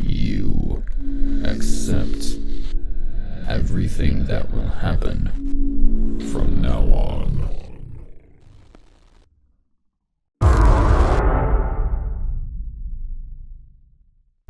You accept everything that will happen from now on.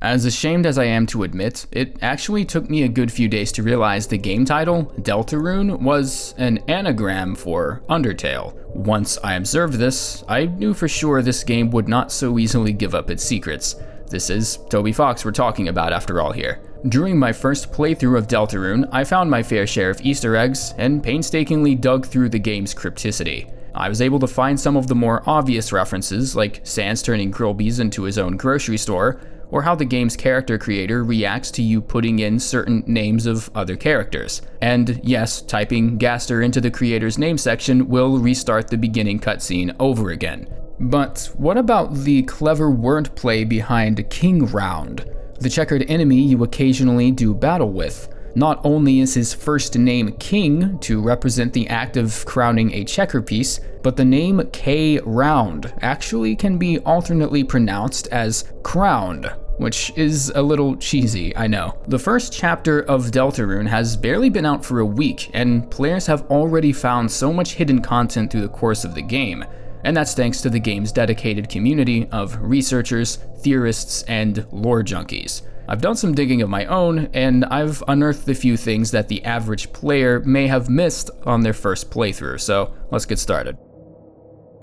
As ashamed as I am to admit, it actually took me a good few days to realize the game title, Deltarune, was an anagram for Undertale. Once I observed this, I knew for sure this game would not so easily give up its secrets. This is Toby Fox we're talking about after all here. During my first playthrough of Deltarune, I found my fair share of Easter eggs and painstakingly dug through the game's crypticity. I was able to find some of the more obvious references, like Sans turning Grillby's into his own grocery store, or how the game's character creator reacts to you putting in certain names of other characters. And yes, typing Gaster into the creator's name section will restart the beginning cutscene over again. But what about the clever wordplay behind King Round, the checkered enemy you occasionally do battle with? Not only is his first name King to represent the act of crowning a checker piece, but the name K Round actually can be alternately pronounced as crowned, which is a little cheesy, I know. The first chapter of Deltarune has barely been out for a week, and players have already found so much hidden content through the course of the game, and that's thanks to the game's dedicated community of researchers, theorists, and lore junkies. I've done some digging of my own, and I've unearthed a few things that the average player may have missed on their first playthrough, so let's get started.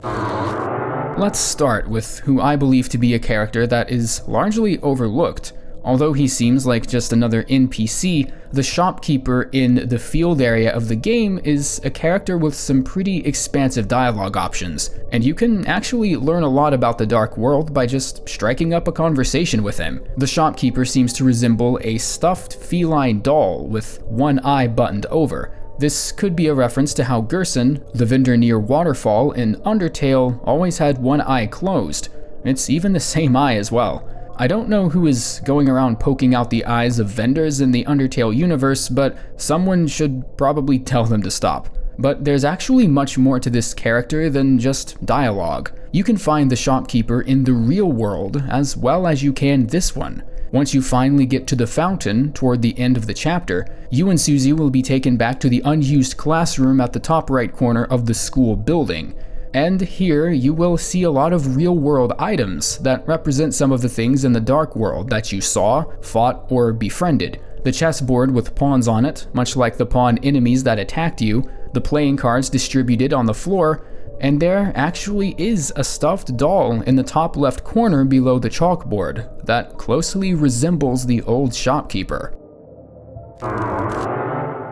Let's start with who I believe to be a character that is largely overlooked. Although he seems like just another NPC, the shopkeeper in the field area of the game is a character with some pretty expansive dialogue options, and you can actually learn a lot about the dark world by just striking up a conversation with him. The shopkeeper seems to resemble a stuffed feline doll with one eye buttoned over. This could be a reference to how Gerson, the vendor near Waterfall in Undertale, always had one eye closed. It's even the same eye as well. I don't know who is going around poking out the eyes of vendors in the Undertale universe, but someone should probably tell them to stop. But there's actually much more to this character than just dialogue. You can find the shopkeeper in the real world as well as you can this one. Once you finally get to the fountain toward the end of the chapter, you and Suzy will be taken back to the unused classroom at the top right corner of the school building. And here you will see a lot of real-world items that represent some of the things in the dark world that you saw, fought, or befriended. The chessboard with pawns on it, much like the pawn enemies that attacked you, the playing cards distributed on the floor, and there actually is a stuffed doll in the top left corner below the chalkboard that closely resembles the old shopkeeper.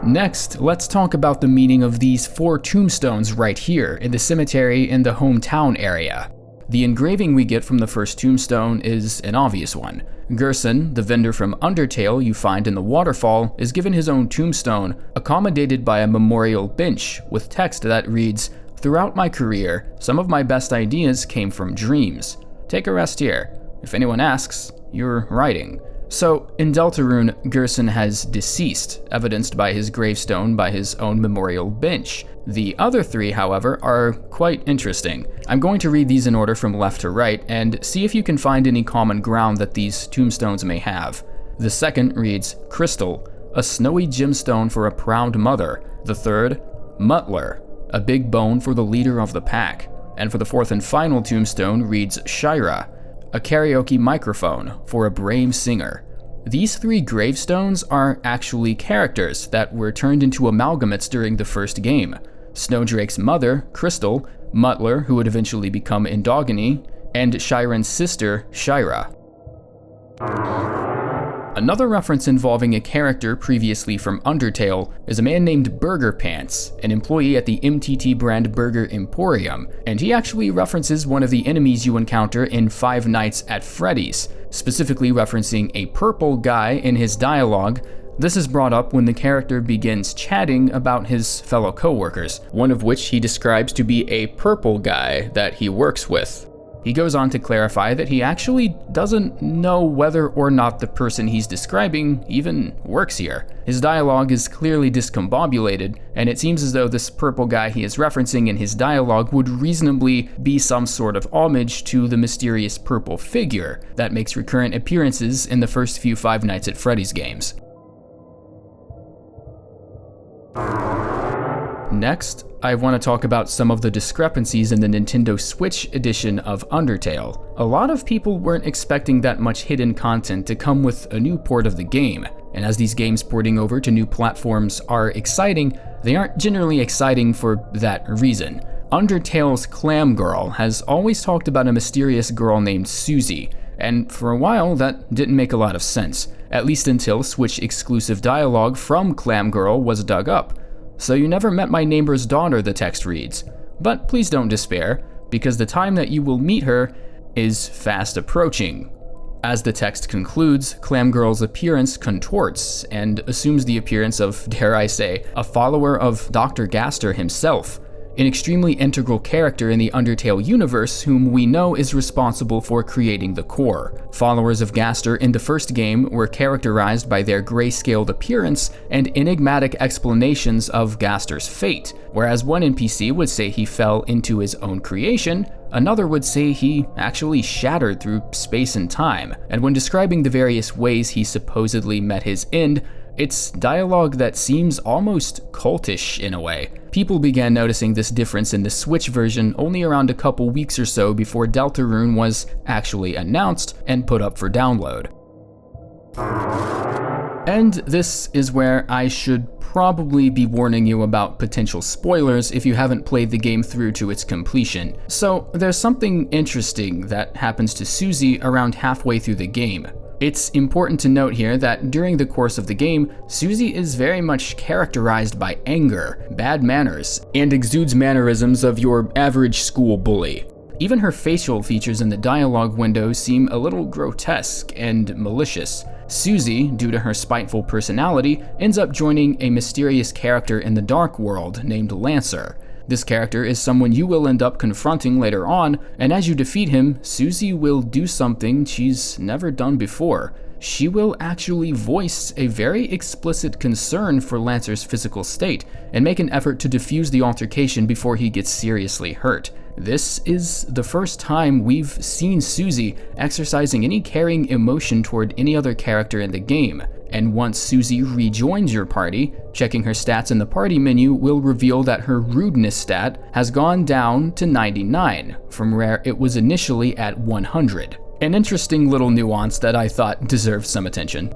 Next, let's talk about the meaning of these 4 tombstones right here in the cemetery in the hometown area. The engraving we get from the first tombstone is an obvious one. Gerson, the vendor from Undertale you find in the waterfall, is given his own tombstone, accommodated by a memorial bench with text that reads, "Throughout my career, some of my best ideas came from dreams. Take a rest here. If anyone asks, you're writing." So, in Deltarune, Gerson has deceased, evidenced by his gravestone by his own memorial bench. The other 3, however, are quite interesting. I'm going to read these in order from left to right and see if you can find any common ground that these tombstones may have. The second reads, "Crystal, a snowy gemstone for a proud mother." The third, "Mutler, a big bone for the leader of the pack." And for the fourth and final tombstone reads, "Shira, a karaoke microphone for a brave singer." These 3 gravestones are actually characters that were turned into amalgamates during the first game. Snowdrake's mother, Crystal, Mutler, who would eventually become Endogeny, and Shiren's sister, Shira. Another reference involving a character previously from Undertale is a man named Burger Pants, an employee at the MTT brand Burger Emporium, and he actually references one of the enemies you encounter in Five Nights at Freddy's, specifically referencing a purple guy in his dialogue. This is brought up when the character begins chatting about his fellow coworkers, one of which he describes to be a purple guy that he works with. He goes on to clarify that he actually doesn't know whether or not the person he's describing even works here. His dialogue is clearly discombobulated, and it seems as though this purple guy he is referencing in his dialogue would reasonably be some sort of homage to the mysterious purple figure that makes recurrent appearances in the first few Five Nights at Freddy's games. Next, I want to talk about some of the discrepancies in the Nintendo Switch edition of Undertale. A lot of people weren't expecting that much hidden content to come with a new port of the game, and as these games porting over to new platforms are exciting, they aren't generally exciting for that reason. Undertale's Clam Girl has always talked about a mysterious girl named Suzy, and for a while that didn't make a lot of sense, at least until Switch exclusive dialogue from Clam Girl was dug up. "So you never met my neighbor's daughter," the text reads. But please don't despair, because the time that you will meet her is fast approaching. As the text concludes, Clam Girl's appearance contorts and assumes the appearance of, dare I say, a follower of Dr. Gaster himself, an extremely integral character in the Undertale universe whom we know is responsible for creating the core. Followers of Gaster in the first game were characterized by their grayscaled appearance and enigmatic explanations of Gaster's fate. Whereas one NPC would say he fell into his own creation, another would say he actually shattered through space and time. And when describing the various ways he supposedly met his end, it's dialogue that seems almost cultish in a way. People began noticing this difference in the Switch version only around a couple weeks or so before Deltarune was actually announced and put up for download. And this is where I should probably be warning you about potential spoilers if you haven't played the game through to its completion. So there's something interesting that happens to Suzy around halfway through the game. It's important to note here that during the course of the game, Suzy is very much characterized by anger, bad manners, and exudes mannerisms of your average school bully. Even her facial features in the dialogue window seem a little grotesque and malicious. Suzy, due to her spiteful personality, ends up joining a mysterious character in the Dark World named Lancer. This character is someone you will end up confronting later on, and as you defeat him, Suzy will do something she's never done before. She will actually voice a very explicit concern for Lancer's physical state, and make an effort to defuse the altercation before he gets seriously hurt. This is the first time we've seen Suzy exercising any caring emotion toward any other character in the game. And once Suzy rejoins your party, checking her stats in the party menu will reveal that her rudeness stat has gone down to 99, from where it was initially at 100. An interesting little nuance that I thought deserved some attention.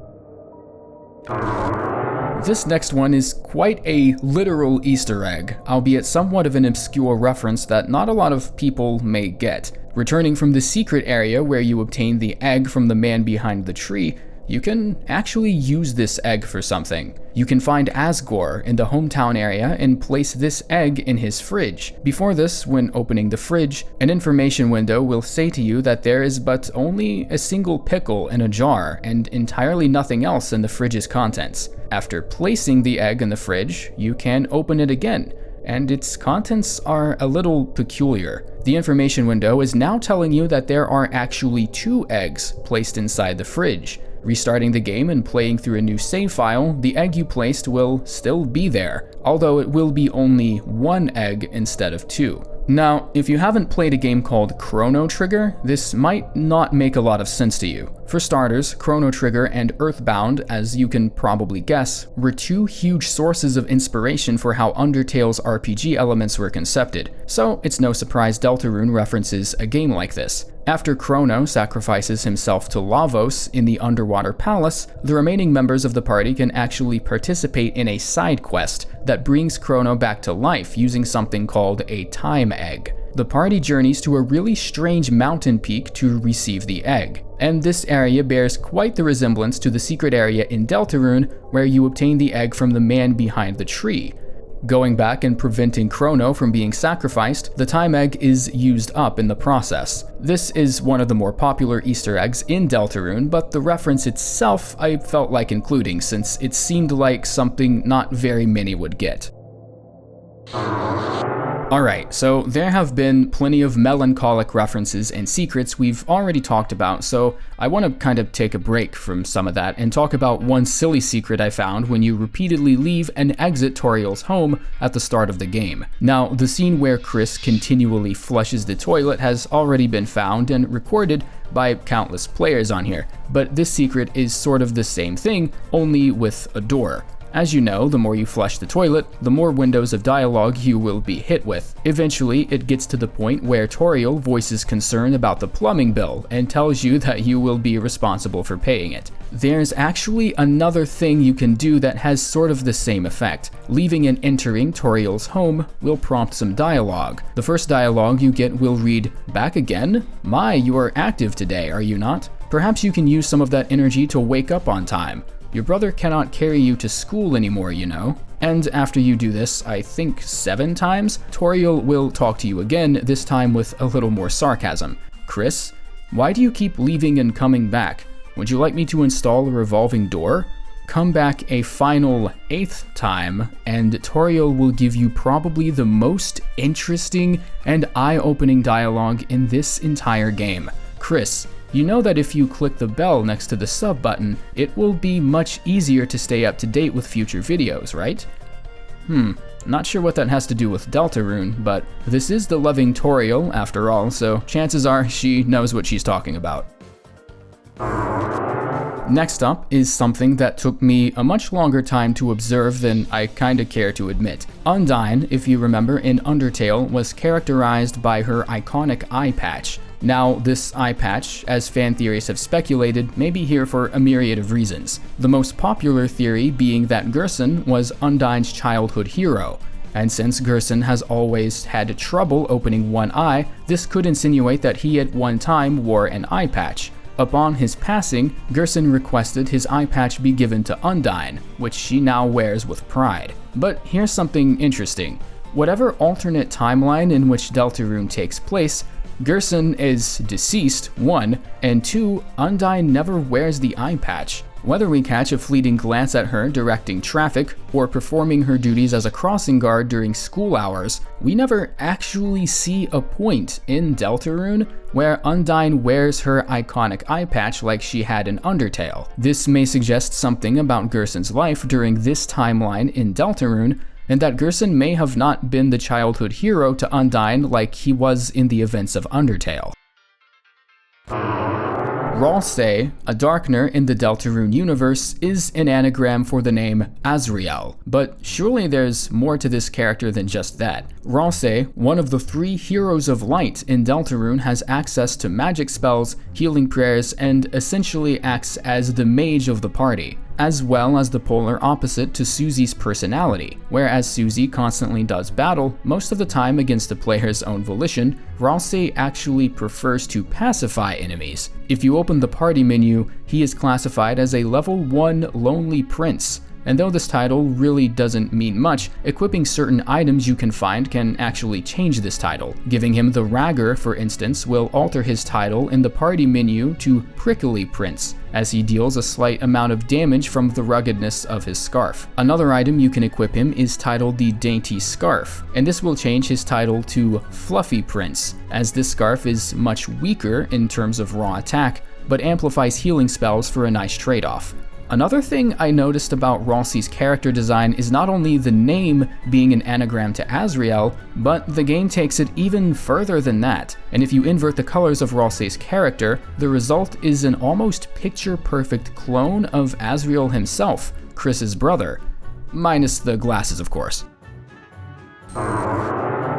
This next one is quite a literal Easter egg, albeit somewhat of an obscure reference that not a lot of people may get. Returning from the secret area where you obtain the egg from the man behind the tree, you can actually use this egg for something. You can find Asgore in the hometown area and place this egg in his fridge. Before this, when opening the fridge, an information window will say to you that there is but only a single pickle in a jar and entirely nothing else in the fridge's contents. After placing the egg in the fridge, you can open it again, and its contents are a little peculiar. The information window is now telling you that there are actually 2 eggs placed inside the fridge. Restarting the game and playing through a new save file, the egg you placed will still be there, although it will be only 1 egg instead of 2. Now, if you haven't played a game called Chrono Trigger, this might not make a lot of sense to you. For starters, Chrono Trigger and Earthbound, as you can probably guess, were 2 huge sources of inspiration for how Undertale's RPG elements were concepted, so it's no surprise Deltarune references a game like this. After Chrono sacrifices himself to Lavos in the underwater palace, the remaining members of the party can actually participate in a side quest that brings Chrono back to life using something called a time egg. The party journeys to a really strange mountain peak to receive the egg, and this area bears quite the resemblance to the secret area in Deltarune where you obtain the egg from the man behind the tree. Going back and preventing Chrono from being sacrificed, the time egg is used up in the process. This is one of the more popular Easter eggs in Deltarune, but the reference itself I felt like including since it seemed like something not very many would get. Alright, so there have been plenty of melancholic references and secrets we've already talked about, so I want to kind of take a break from some of that and talk about one silly secret I found when you repeatedly leave and exit Toriel's home at the start of the game. Now, the scene where Chris continually flushes the toilet has already been found and recorded by countless players on here, but this secret is sort of the same thing, only with a door. As you know, the more you flush the toilet, the more windows of dialogue you will be hit with. Eventually, it gets to the point where Toriel voices concern about the plumbing bill and tells you that you will be responsible for paying it. There's actually another thing you can do that has sort of the same effect. Leaving and entering Toriel's home will prompt some dialogue. The first dialogue you get will read, "Back again? My, you are active today, are you not? Perhaps you can use some of that energy to wake up on time. Your brother cannot carry you to school anymore, you know." And after you do this, I think 7 times, Toriel will talk to you again, this time with a little more sarcasm. "Chris, why do you keep leaving and coming back? Would you like me to install a revolving door?" Come back a final 8th time, and Toriel will give you probably the most interesting and eye-opening dialogue in this entire game. "Chris, you know that if you click the bell next to the sub button, it will be much easier to stay up to date with future videos, right?" Not sure what that has to do with Deltarune, but this is the loving Toriel after all, so chances are she knows what she's talking about. Next up is something that took me a much longer time to observe than I kinda care to admit. Undyne, if you remember in Undertale, was characterized by her iconic eye patch. Now, this eye patch, as fan theories have speculated, may be here for a myriad of reasons. The most popular theory being that Gerson was Undyne's childhood hero. And since Gerson has always had trouble opening one eye, this could insinuate that he at one time wore an eye patch. Upon his passing, Gerson requested his eye patch be given to Undyne, which she now wears with pride. But here's something interesting. Whatever alternate timeline in which Deltarune takes place, Gerson is deceased, 1, and 2, Undyne never wears the eye patch. Whether we catch a fleeting glance at her directing traffic or performing her duties as a crossing guard during school hours, we never actually see a point in Deltarune where Undyne wears her iconic eye patch like she had in Undertale. This may suggest something about Gerson's life during this timeline in Deltarune, and that Gerson may have not been the childhood hero to Undyne like he was in the events of Undertale. Ralsei, a Darkner in the Deltarune universe, is an anagram for the name Azrael, but surely there's more to this character than just that. Ralsei, one of the 3 heroes of light in Deltarune, has access to magic spells, healing prayers, and essentially acts as the mage of the party, as well as the polar opposite to Suzy's personality. Whereas Suzy constantly does battle, most of the time against the player's own volition, Ralsei actually prefers to pacify enemies. If you open the party menu, he is classified as a level 1 lonely prince. And though this title really doesn't mean much, equipping certain items you can find can actually change this title. Giving him the Ragger, for instance, will alter his title in the party menu to Prickly Prince, as he deals a slight amount of damage from the ruggedness of his scarf. Another item you can equip him is titled the Dainty Scarf, and this will change his title to Fluffy Prince, as this scarf is much weaker in terms of raw attack, but amplifies healing spells for a nice trade-off. Another thing I noticed about Ralsei's character design is not only the name being an anagram to Azrael, but the game takes it even further than that. And if you invert the colors of Ralsei's character, the result is an almost picture-perfect clone of Azrael himself, Chris's brother. Minus the glasses, of course.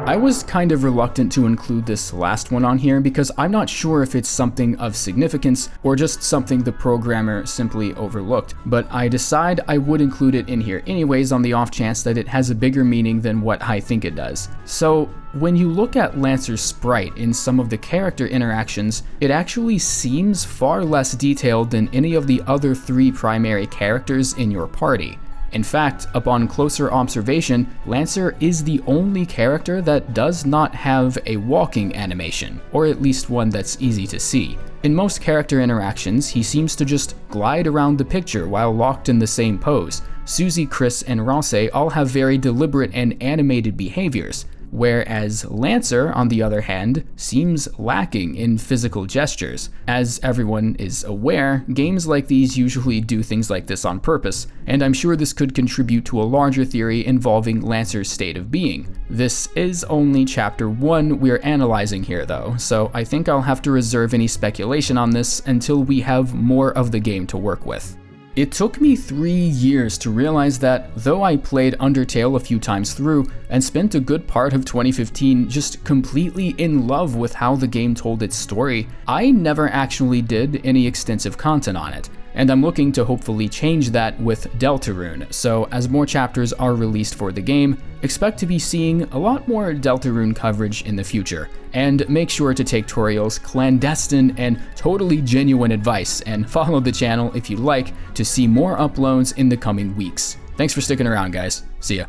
I was kind of reluctant to include this last one on here because I'm not sure if it's something of significance or just something the programmer simply overlooked, but I decide I would include it in here anyways on the off chance that it has a bigger meaning than what I think it does. So, when you look at Lancer's sprite in some of the character interactions, it actually seems far less detailed than any of the other 3 primary characters in your party. In fact, upon closer observation, Lancer is the only character that does not have a walking animation, or at least one that's easy to see. In most character interactions, he seems to just glide around the picture while locked in the same pose. Suzy, Chris, and Ralsei all have very deliberate and animated behaviors, whereas Lancer, on the other hand, seems lacking in physical gestures. As everyone is aware, games like these usually do things like this on purpose, and I'm sure this could contribute to a larger theory involving Lancer's state of being. This is only Chapter 1 we're analyzing here though, so I think I'll have to reserve any speculation on this until we have more of the game to work with. It took me 3 years to realize that though I played Undertale a few times through and spent a good part of 2015 just completely in love with how the game told its story, I never actually did any extensive content on it. And I'm looking to hopefully change that with Deltarune, so as more chapters are released for the game, expect to be seeing a lot more Deltarune coverage in the future. And make sure to take Toriel's clandestine and totally genuine advice and follow the channel if you like to see more uploads in the coming weeks. Thanks for sticking around, guys. See ya.